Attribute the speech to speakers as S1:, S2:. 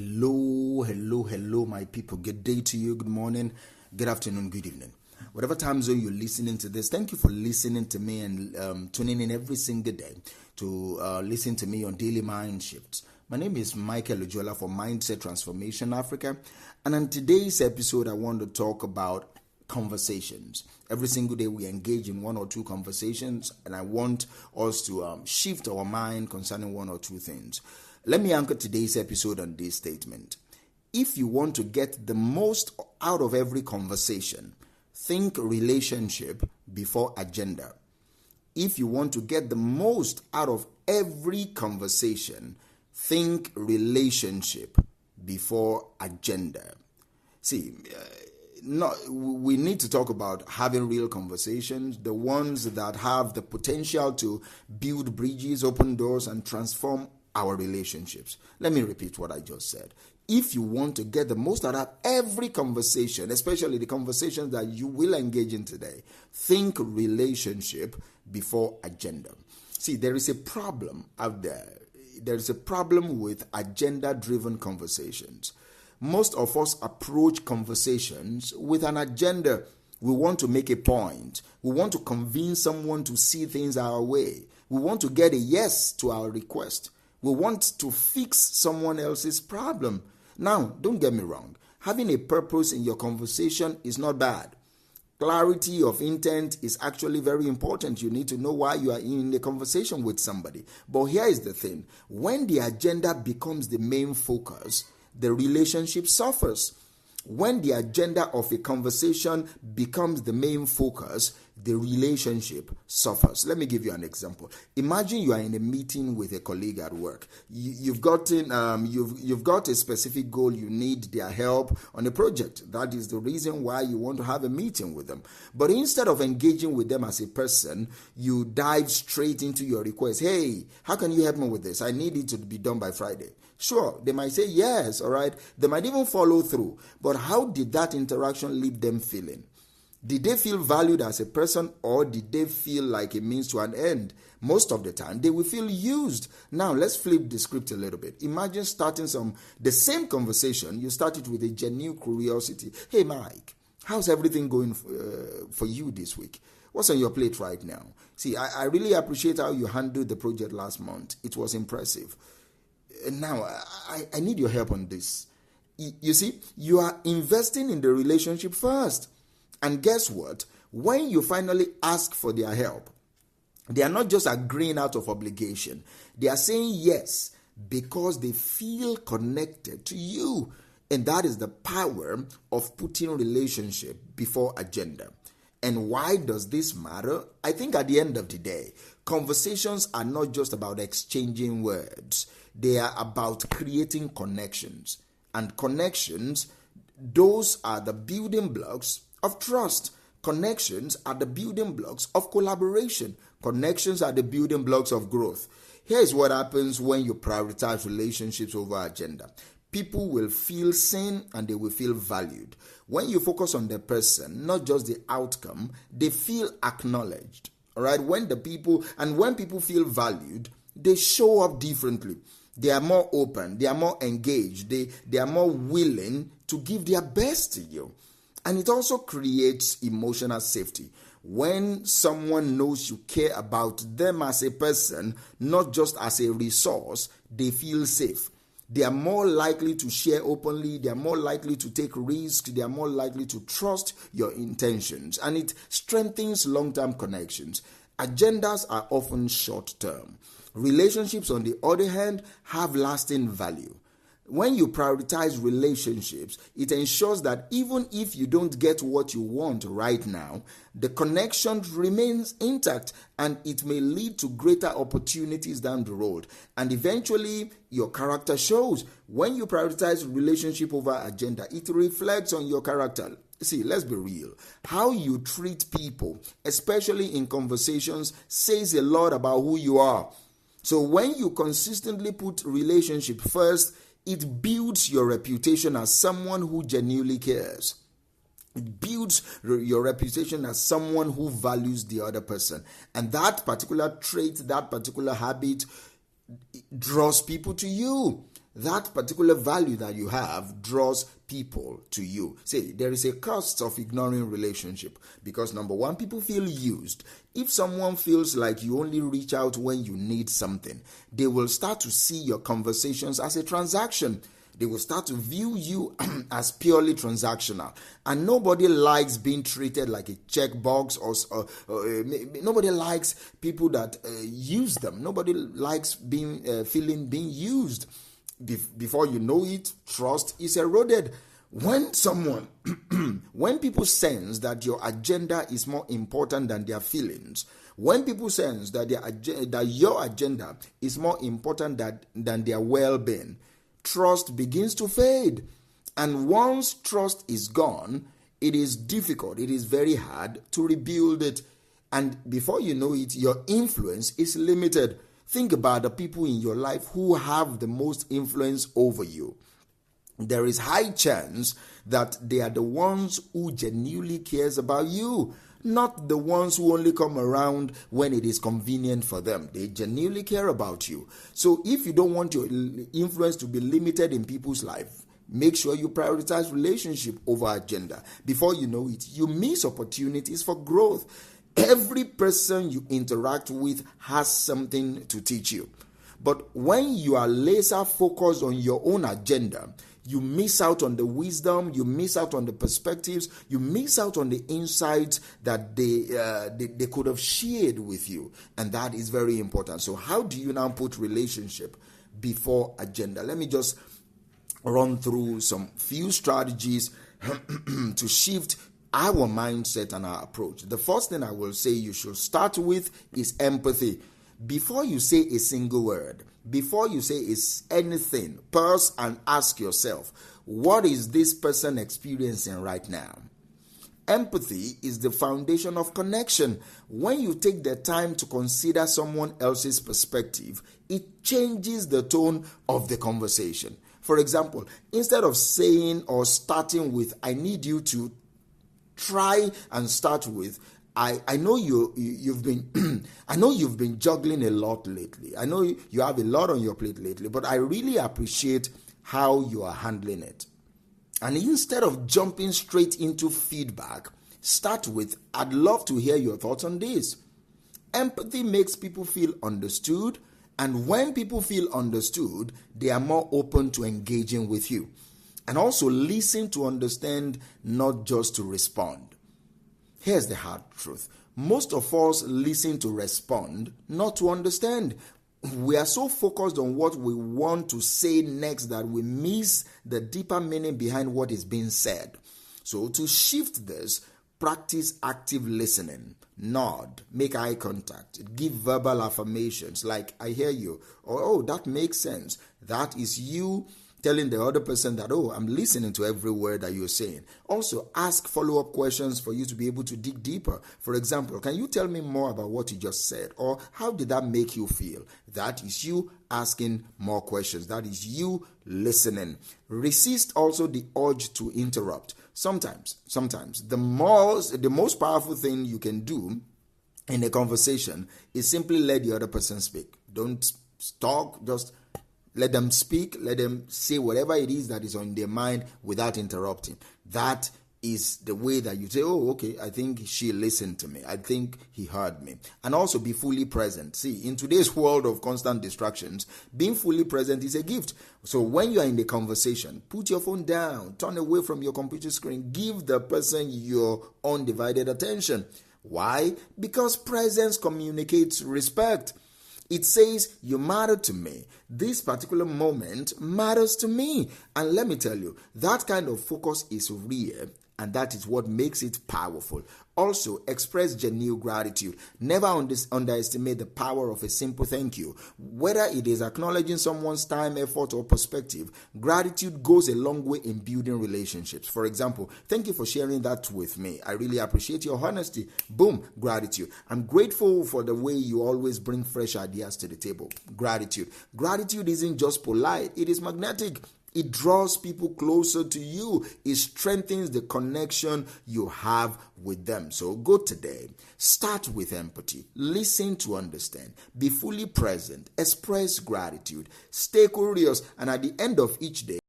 S1: Hello, my people. Good day to you, good morning, good afternoon, good evening. Whatever time zone you're listening to this, thank you for listening to me and tuning in every single day to listen to me on Daily Mind Shifts. My name is Michael Ujola for Mindset Transformation Africa, and on today's episode, I want to talk about conversations. Every single day we engage in one or two conversations, and I want us to shift our mind concerning one or two things. Let me anchor today's episode on this statement. If you want to get the most out of every conversation, think relationship before agenda. If you want to get the most out of every conversation, think relationship before agenda. See, we need to talk about having real conversations, the ones that have the potential to build bridges, open doors, and transform our relationships. Let me repeat what I just said. If you want to get the most out of every conversation, especially the conversations that you will engage in today, think relationship before agenda. See, there is a problem out there. There is a problem with agenda-driven conversations. Most of us approach conversations with an agenda. We want to make a point. We want to convince someone to see things our way. We want to get a yes to our request. We want to fix someone else's problem. Now, don't get me wrong. Having a purpose in your conversation is not bad. Clarity of intent is actually very important. You need to know why you are in a conversation with somebody. But here is the thing. When the agenda becomes the main focus, the relationship suffers. When the agenda of a conversation becomes the main focus, the relationship suffers. Let me give you an example. Imagine you are in a meeting with a colleague at work. You've got a specific goal. You need their help on a project. That is the reason why you want to have a meeting with them. But instead of engaging with them as a person, you dive straight into your request. Hey, how can you help me with this? I need it to be done by Friday. Sure, they might say yes, all right. They might even follow through. But how did that interaction leave them feeling? Did they feel valued as a person, or did they feel like a means to an end? Most of the time, they will feel used. Now, let's flip the script a little bit. Imagine starting the same conversation. You started with a genuine curiosity. Hey, Mike, how's everything going for you this week? What's on your plate right now? See, I really appreciate how you handled the project last month. It was impressive. Now, I need your help on this. You see, you are investing in the relationship first. And guess what? When you finally ask for their help, they are not just agreeing out of obligation. They are saying yes because they feel connected to you. And that is the power of putting relationship before agenda. And why does this matter? I think at the end of the day, conversations are not just about exchanging words. They are about creating connections. And connections, those are the building blocks of trust. Connections are the building blocks of collaboration. Connections are the building blocks of growth. Here's what happens when you prioritize relationships over agenda. People will feel seen and they will feel valued. When you focus on the person, not just the outcome, they feel acknowledged. All right? When people feel valued, they show up differently. They are more open. They are more engaged. They are more willing to give their best to you. And it also creates emotional safety. When someone knows you care about them as a person, not just as a resource, they feel safe. They are more likely to share openly. They are more likely to take risks. They are more likely to trust your intentions. And it strengthens long-term connections. Agendas are often short-term. Relationships, on the other hand, have lasting value. When you prioritize relationships, it ensures that even if you don't get what you want right now, the connection remains intact and it may lead to greater opportunities down the road. And eventually, your character shows. When you prioritize relationship over agenda, it reflects on your character. See, let's be real. How you treat people, especially in conversations, says a lot about who you are. So when you consistently put relationship first, it builds your reputation as someone who genuinely cares. It builds your reputation as someone who values the other person. And that particular trait, that particular habit draws people to you. That particular value that you have draws people to you. See, there is a cost of ignoring relationship because number one, people feel used. If someone feels like you only reach out when you need something, they will start to see your conversations as a transaction. They will start to view you as purely transactional. And nobody likes being treated like a checkbox or nobody likes people that use them. Nobody likes being used. Before you know it, trust is eroded. When people sense that your agenda is more important than their feelings, when people sense that your agenda is more important than their well-being, trust begins to fade. And once trust is gone, it is difficult, it is very hard to rebuild it. And before you know it, your influence is limited. Think about the people in your life who have the most influence over you. There is high chance that they are the ones who genuinely cares about you, not the ones who only come around when it is convenient for them. They genuinely care about you. So if you don't want your influence to be limited in people's life, make sure you prioritize relationship over agenda. Before you know it, you miss opportunities for growth. Every person you interact with has something to teach you. But when you are laser focused on your own agenda, you miss out on the wisdom, you miss out on the perspectives, you miss out on the insights that they could have shared with you. And that is very important. So how do you now put relationship before agenda? Let me just run through some few strategies to shift our mindset and our approach. The first thing I will say you should start with is empathy. Before you say a single word, before you say anything, pause and ask yourself, what is this person experiencing right now? Empathy is the foundation of connection. When you take the time to consider someone else's perspective, it changes the tone of the conversation. For example, instead of saying or starting with, I need you to try and start with, I know you've been I know you've been juggling a lot lately. I know you have a lot on your plate lately, but I really appreciate how you are handling it. And instead of jumping straight into feedback, start with, I'd love to hear your thoughts on this. Empathy makes people feel understood, and when people feel understood, they are more open to engaging with you. And also listen to understand, not just to respond. Here's the hard truth. Most of us listen to respond, not to understand. We are so focused on what we want to say next that we miss the deeper meaning behind what is being said. So to shift this, practice active listening. Nod, make eye contact, give verbal affirmations like, I hear you, or oh, that makes sense. That is you telling the other person that, oh, I'm listening to every word that you're saying. Also, ask follow-up questions for you to be able to dig deeper. For example, can you tell me more about what you just said? Or how did that make you feel? That is you asking more questions. That is you listening. Resist also the urge to interrupt. Sometimes, the most powerful thing you can do in a conversation is simply let the other person speak. Don't talk, just let them speak, let them say whatever it is that is on their mind without interrupting. That is the way that you say, oh, okay, I think she listened to me. I think he heard me. And also be fully present. See, in today's world of constant distractions, being fully present is a gift. So when you are in the conversation, put your phone down, turn away from your computer screen, give the person your undivided attention. Why? Because presence communicates respect. It says, you matter to me. This particular moment matters to me. And let me tell you, that kind of focus is rare, and that is what makes it powerful. Also, express genuine gratitude. Never underestimate the power of a simple thank you. Whether it is acknowledging someone's time, effort, or perspective, gratitude goes a long way in building relationships. For example, thank you for sharing that with me. I really appreciate your honesty. Boom, gratitude. I'm grateful for the way you always bring fresh ideas to the table. Gratitude. Gratitude isn't just polite, it is magnetic. It draws people closer to you. It strengthens the connection you have with them. So go today. Start with empathy. Listen to understand. Be fully present. Express gratitude. Stay curious. And at the end of each day,